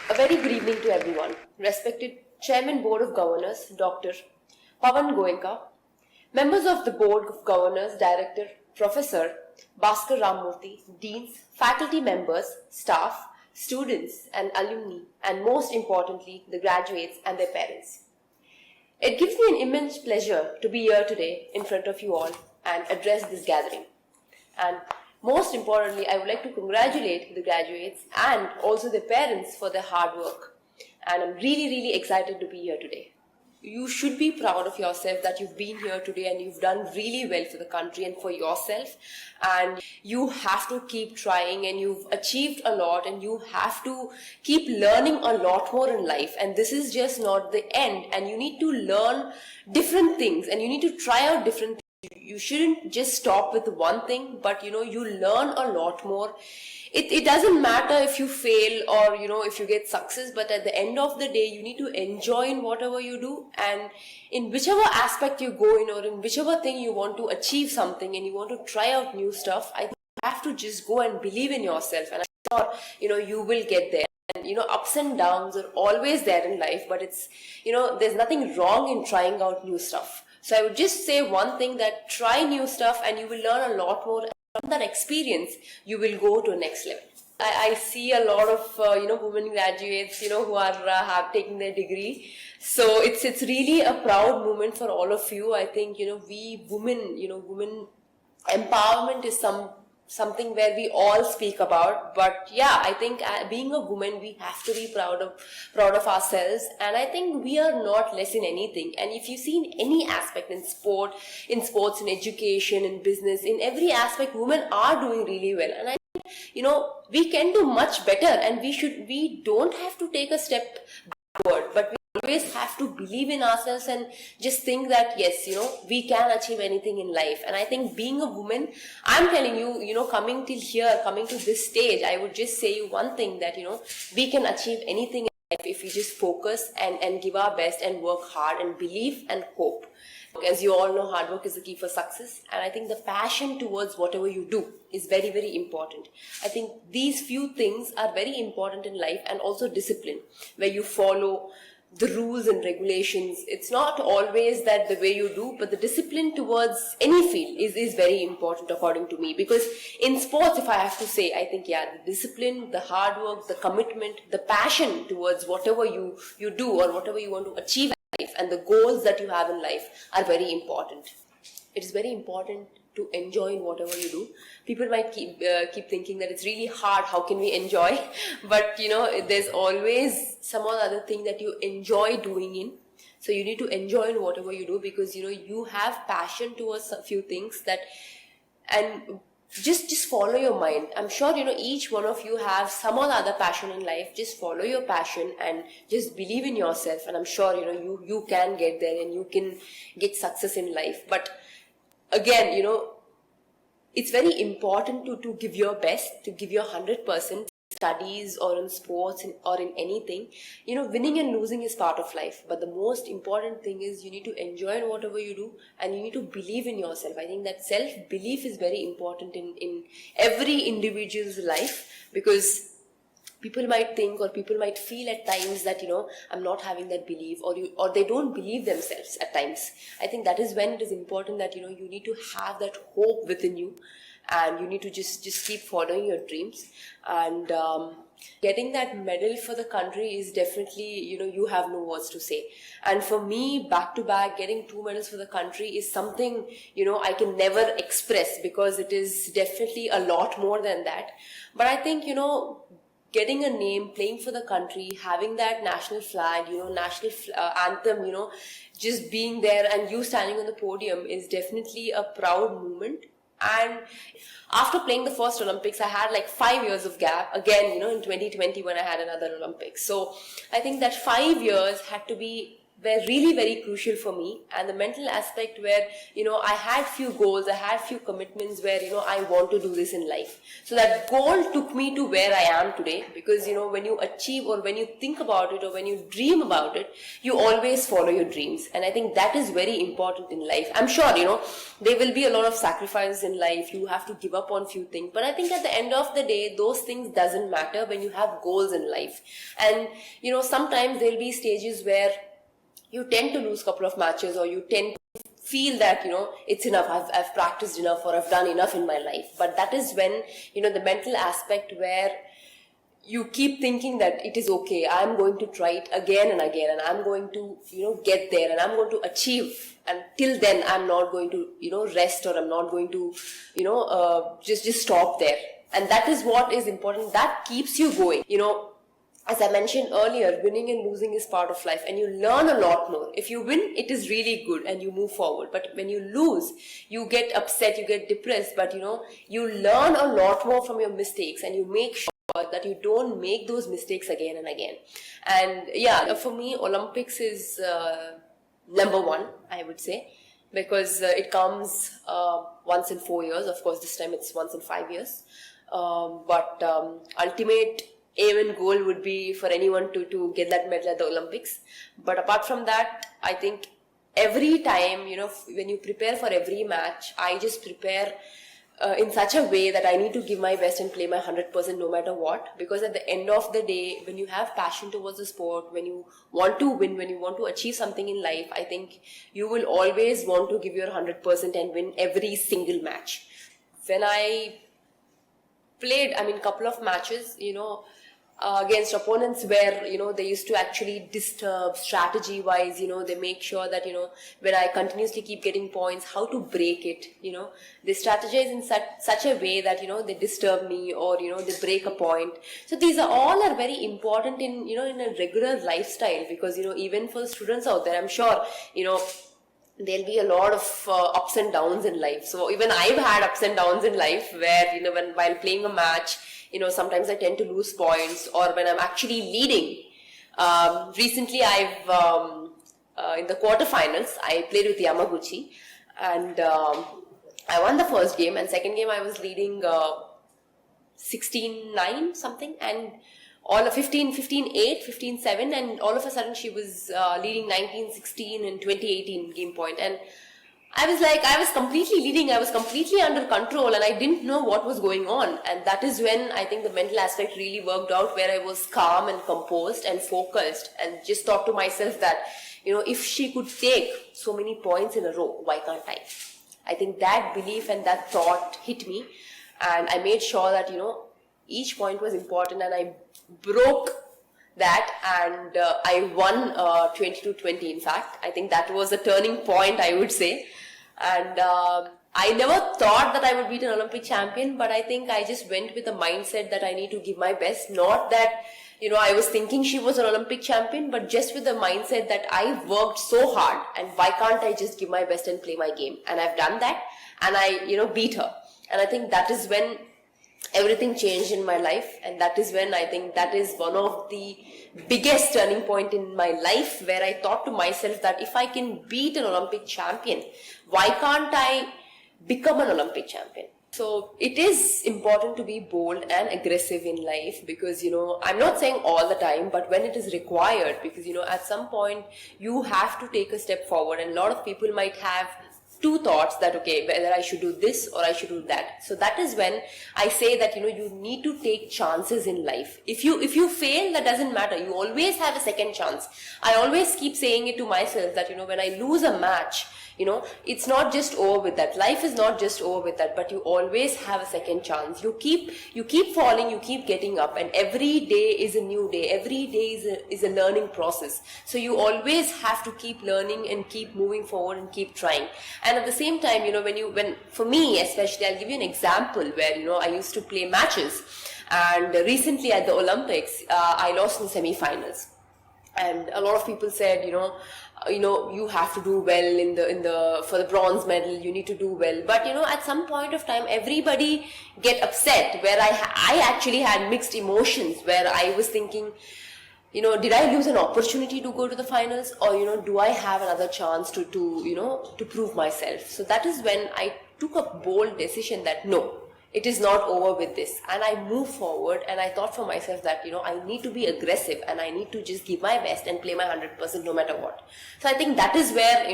A very good evening to everyone. Respected Chairman Board of Governors, Dr. Pawan Goenka, members of the Board of Governors, Director, Professor Bhaskar Ramurthy, Deans, faculty members, staff, students and alumni, and most importantly, the graduates and their parents. It gives me an immense pleasure to be here today in front of you all and address this gathering. And most importantly, I would like to congratulate the graduates and also their parents for their hard work. And I'm really excited to be here today. You should be proud of yourself that you've been here today and you've done really well for the country and for yourself. And you have to keep trying, and you've achieved a lot, and you have to keep learning a lot more in life. And this is just not the end, and you need to learn different things and you need to try out different things. You shouldn't just stop with one thing, but you learn a lot more. It doesn't matter if you fail or if you get success, but at the end of the day you need to enjoy in whatever you do, and in whichever aspect you go in, or in whichever thing you want to achieve something and you want to try out new stuff, I think you have to just go and believe in yourself, and I'm sure you will get there. And ups and downs are always there in life, but it's there's nothing wrong in trying out new stuff. So I would just say one thing, that try new stuff and you will learn a lot more. From that experience, you will go to the next level. I see a lot of women graduates who are have taken their degree. So it's really a proud moment for all of you. I think we women women empowerment is something where we all speak about, but yeah, I think being a woman, we have to be proud of ourselves, and I think we are not less in anything. And if you see in any aspect, in sports, in education, in business, in every aspect, women are doing really well. And I think we can do much better, and we don't have to take a step backward, but we always have to believe in ourselves and just think that yes, we can achieve anything in life. And I think being a woman, I'm telling you, coming till here, coming to this stage, I would just say you one thing, that we can achieve anything in life if we just focus and give our best and work hard and believe and hope. As you all know, hard work is the key for success, and I think the passion towards whatever you do is very important. I think these few things are very important in life, and also discipline, where you follow the rules and regulations. It's not always that the way you do, but the discipline towards any field is very important according to me. Because in sports, if I have to say, I think the discipline, the hard work, the commitment, the passion towards whatever you do or whatever you want to achieve in life, and the goals that you have in life are very important. It is very important to enjoy in whatever you do. People might keep thinking that it's really hard, how can we enjoy? But there's always some other thing that you enjoy doing in. So you need to enjoy in whatever you do, because you have passion towards a few things, and just follow your mind. I'm sure each one of you have some or other passion in life. Just follow your passion and just believe in yourself, and I'm sure you can get there and you can get success in life. But again, it's very important to give your best, to give your 100%, studies or in sports or in anything. Winning and losing is part of life, but the most important thing is you need to enjoy in whatever you do, and you need to believe in yourself. I think that self-belief is very important in every individual's life, because people might think, or people might feel at times that I'm not having that belief, or they don't believe themselves at times. I think that is when it is important that you need to have that hope within you, and you need to just keep following your dreams. And getting that medal for the country is definitely, you have no words to say. And for me, back to back, getting 2 medals for the country is something I can never express, because it is definitely a lot more than that. But I think getting a name, playing for the country, having that national flag, national anthem, just being there and you standing on the podium is definitely a proud moment. And after playing the first Olympics, I had like 5 years of gap again, in 2020 when I had another Olympics. So I think that 5 years had to be were really very crucial for me, and the mental aspect where, I had few goals, I had few commitments where, I want to do this in life. So that goal took me to where I am today, because, when you achieve or when you think about it or when you dream about it, you always follow your dreams. And I think that is very important in life. I'm sure, there will be a lot of sacrifices in life. You have to give up on few things. But I think at the end of the day, those things doesn't matter when you have goals in life. And, sometimes there'll be stages where you tend to lose a couple of matches, or you tend to feel that, it's enough, I've practiced enough, or I've done enough in my life. But that is when, the mental aspect where you keep thinking that it is okay, I'm going to try it again and again, and I'm going to, get there, and I'm going to achieve. And till then, I'm not going to, rest, or I'm not going to, just stop there. And that is what is important. That keeps you going. As I mentioned earlier, winning and losing is part of life, and you learn a lot more. If you win, it is really good and you move forward. But when you lose, you get upset, you get depressed, but you learn a lot more from your mistakes, and you make sure that you don't make those mistakes again and again. And yeah, for me, Olympics is number one, I would say, because it comes once in 4 years. Of course, this time it's once in 5 years. But ultimate aim and goal would be for anyone to get that medal at the Olympics. But apart from that, I think every time, when you prepare for every match, I just prepare in such a way that I need to give my best and play my 100% no matter what. Because at the end of the day, when you have passion towards the sport, when you want to win, when you want to achieve something in life, I think you will always want to give your 100% and win every single match. When I played, couple of matches, against opponents where, they used to actually disturb strategy wise, they make sure that, when I continuously keep getting points, how to break it, they strategize in such a way that, they disturb me, or, they break a point. So these are very important in, in a regular lifestyle, because, even for students out there, I'm sure, there'll be a lot of ups and downs in life. So even I've had ups and downs in life where, while playing a match, sometimes I tend to lose points, or when I'm actually leading. Recently, I've in the quarterfinals, I played with Yamaguchi, and I won the first game, and second game I was leading 16-9 something, and all of 15-8, 15-7, and all of a sudden she was leading 19-16 in 2018 game point, and I was completely leading, I was completely under control, and I didn't know what was going on. And that is when I think the mental aspect really worked out, where I was calm and composed and focused, and just thought to myself that, if she could take so many points in a row, why can't I? I think that belief and that thought hit me, and I made sure that, each point was important, and I broke that, and I won 20-20. In fact, I think that was a turning point, I would say. And I never thought that I would beat an Olympic champion, but I think I just went with the mindset that I need to give my best. Not that, I was thinking she was an Olympic champion, but just with the mindset that I worked so hard, and why can't I just give my best and play my game? And I've done that, and I, beat her. And I think that is when everything changed in my life, and that is when I think that is one of the biggest turning point in my life, where I thought to myself that if I can beat an Olympic champion, why can't I become an Olympic champion? So it is important to be bold and aggressive in life, because, I'm not saying all the time, but when it is required, because, at some point you have to take a step forward, and a lot of people might have two thoughts that, okay, whether I should do this or I should do that. So that is when I say that, you need to take chances in life. If you fail, that doesn't matter. You always have a second chance. I always keep saying it to myself that, when I lose a match, it's not just over with that. Life is not just over with that, but you always have a second chance. You keep falling, you keep getting up, and every day is a new day. Every day is a learning process. So you always have to keep learning and keep moving forward and keep trying. And at the same time, when for me especially, I'll give you an example where, I used to play matches, and recently at the Olympics, I lost in semi-finals. And a lot of people said, you have to do well for the bronze medal, you need to do well. But, at some point of time, everybody get upset, where I actually had mixed emotions, where I was thinking, did I lose an opportunity to go to the finals, or do I have another chance to to prove myself? So that is when I took a bold decision that no, it is not over with this, and I moved forward, and I thought for myself that I need to be aggressive, and I need to just give my best and play my 100% no matter what. So I think that is where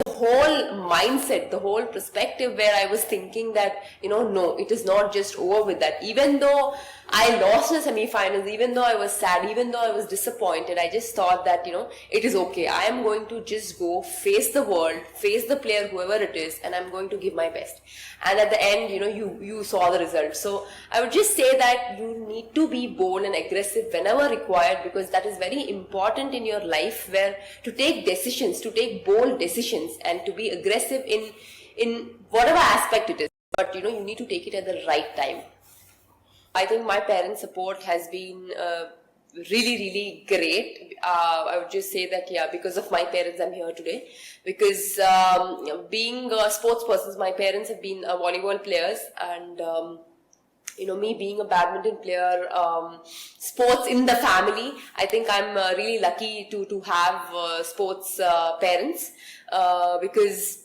the whole mindset, the whole perspective, where I was thinking that no, it is not just over with that. Even though I lost the semi-finals, even though I was sad, even though I was disappointed, I just thought that it is okay. I am going to just go face the world, face the player, whoever it is, and I'm going to give my best. And at the end, you saw the result. So I would just say that you need to be bold and aggressive whenever required, because that is very important in your life, where to take decisions, to take bold decisions, and to be aggressive in whatever aspect it is. But you need to take it at the right time. I think my parents' support has been really, really great. I would just say that, yeah, because of my parents, I'm here today. Because being a sports person, my parents have been volleyball players, and me being a badminton player, sports in the family. I think I'm really lucky to have sports parents, because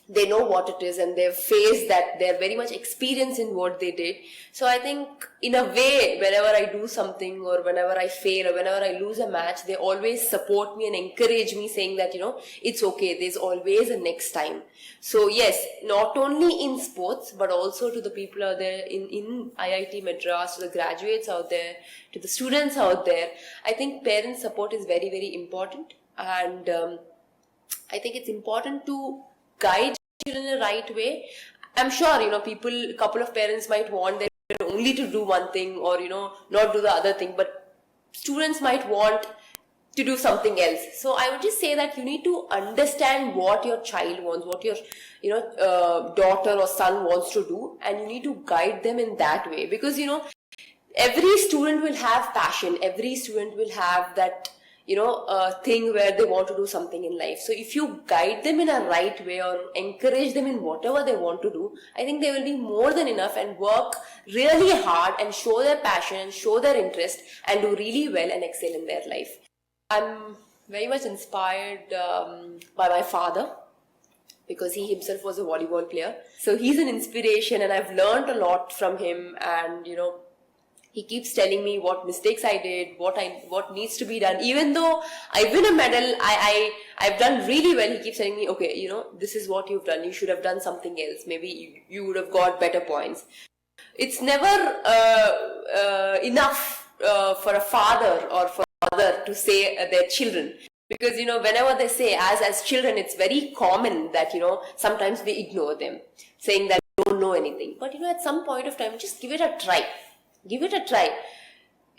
they know what it is, and they've faced that. They're very much experienced in what they did. So I think in a way, whenever I do something, or whenever I fail, or whenever I lose a match, they always support me and encourage me, saying that it's okay, there's always a next time. So yes, not only in sports, but also to the people out there in IIT Madras, to the graduates out there, to the students out there, I think parent support is very, very important. And I think it's important to guide children in the right way. I'm sure, a couple of parents might want their children only to do one thing, or, not do the other thing, but students might want to do something else. So I would just say that you need to understand what your child wants, what your, daughter or son wants to do, and you need to guide them in that way. Because, every student will have passion, every student will have that thing where they want to do something in life. So if you guide them in a right way, or encourage them in whatever they want to do, I think they will be more than enough and work really hard and show their passion and show their interest and do really well and excel in their life. I'm very much inspired by my father, because he himself was a volleyball player. So he's an inspiration, and I've learned a lot from him. And he keeps telling me what mistakes I did, what needs to be done. Even though I win a medal, I've done really well. He keeps telling me, okay, this is what you've done. You should have done something else. Maybe you would have got better points. It's never enough for a father or for a mother to say their children. Because, whenever they say, as children, it's very common that, sometimes we ignore them, saying that we don't know anything. But, at some point of time, just give it a try. Give it a try.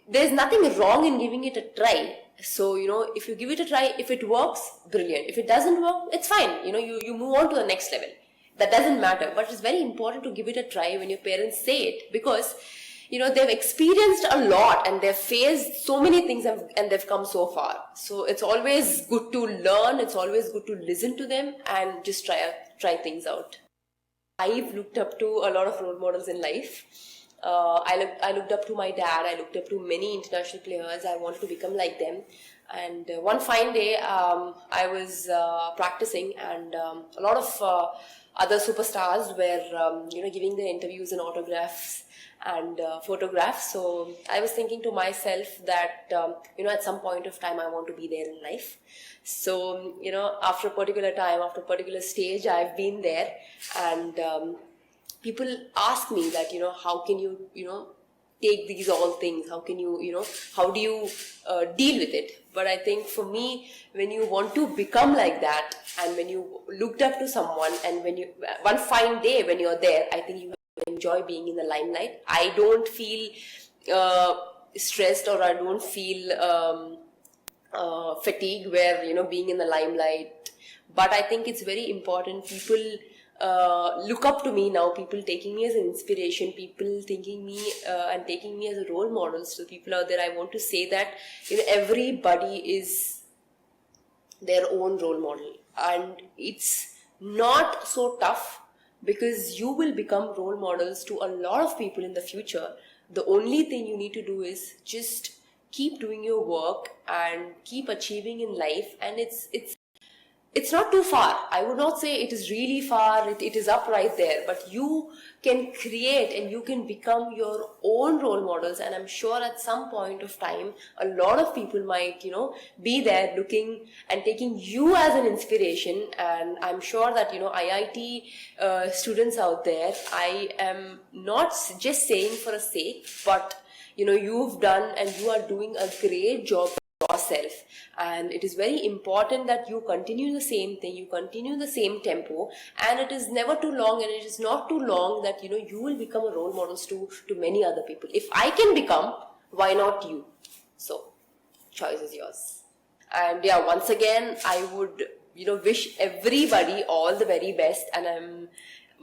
There's nothing wrong in giving it a try. So, if you give it a try, if it works, brilliant. If it doesn't work, it's fine. You move on to the next level. That doesn't matter. But it's very important to give it a try when your parents say it, because, they've experienced a lot, and they've faced so many things, and they've come so far. So it's always good to learn. It's always good to listen to them and just try things out. I've looked up to a lot of role models in life. I looked up to my dad. I looked up to many international players. I wanted to become like them. And one fine day, I was practicing, and a lot of other superstars were, giving their interviews and autographs and photographs. So I was thinking to myself that, at some point of time, I want to be there in life. So, after a particular time, after a particular stage, I've been there, and people ask me that, how can you, take these all things? How can you, how do you deal with it? But I think for me, when you want to become like that, and when you looked up to someone, and when one fine day when you're there, I think you enjoy being in the limelight. I don't feel stressed, or I don't feel fatigue where, being in the limelight. But I think it's very important. People look up to me now, people taking me as an inspiration, people thinking me and taking me as a role model. So people out there, I want to say that everybody is their own role model, and it's not so tough, because you will become role models to a lot of people in the future. The only thing you need to do is just keep doing your work and keep achieving in life, and it's not too far. I would not say it is really far, it is up right there, but you can create and you can become your own role models. And I'm sure at some point of time, a lot of people might, be there looking and taking you as an inspiration. And I'm sure that, IIT students out there, I am not just saying for a sake, but, you've done and you are doing a great job yourself, and it is very important that you continue the same thing, you continue the same tempo, and it is never too long, and it is not too long that you will become a role models to many other people. If I can become, why not you? So choice is yours. And yeah, once again I would wish everybody all the very best, and I'm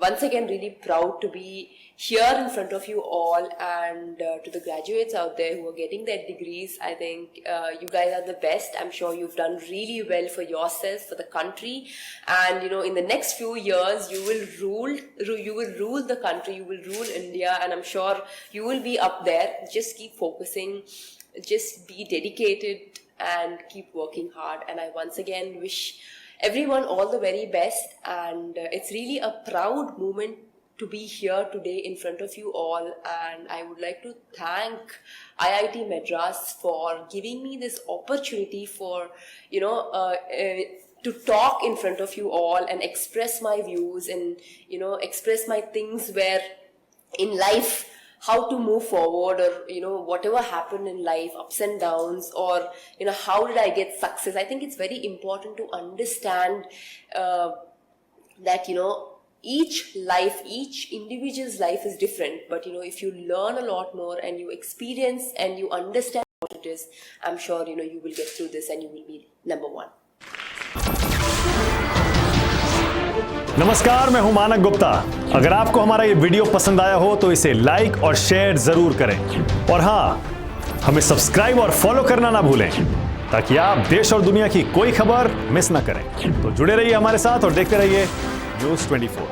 once again really proud to be here in front of you all. And to the graduates out there who are getting their degrees, I think you guys are the best. I'm sure you've done really well for yourself, for the country, and in the next few years you will rule the country, you will rule India, and I'm sure you will be up there. Just keep focusing, just be dedicated and keep working hard. And I once again wish everyone all the very best, and it's really a proud moment to be here today in front of you all. And I would like to thank IIT Madras for giving me this opportunity for to talk in front of you all and express my views and express my things where in life, how to move forward, or whatever happened in life, ups and downs, or how did I get success. I think it's very important to understand that each individual's life is different, but if you learn a lot more and you experience and you understand what it is, I'm sure you will get through this and you will be number one. नमस्कार, मैं हूं मानक गुप्ता। अगर आपको हमारा ये video पसंद आया हो तो इसे लाइक और शेयर जरूर करें, और हां, हमें सब्सक्राइब और फॉलो करना ना भूलें ताकि आप देश और दुनिया की कोई खबर मिस ना करें। तो जुड़े रहिए हमारे साथ और देखते रहिए न्यूज़ 24।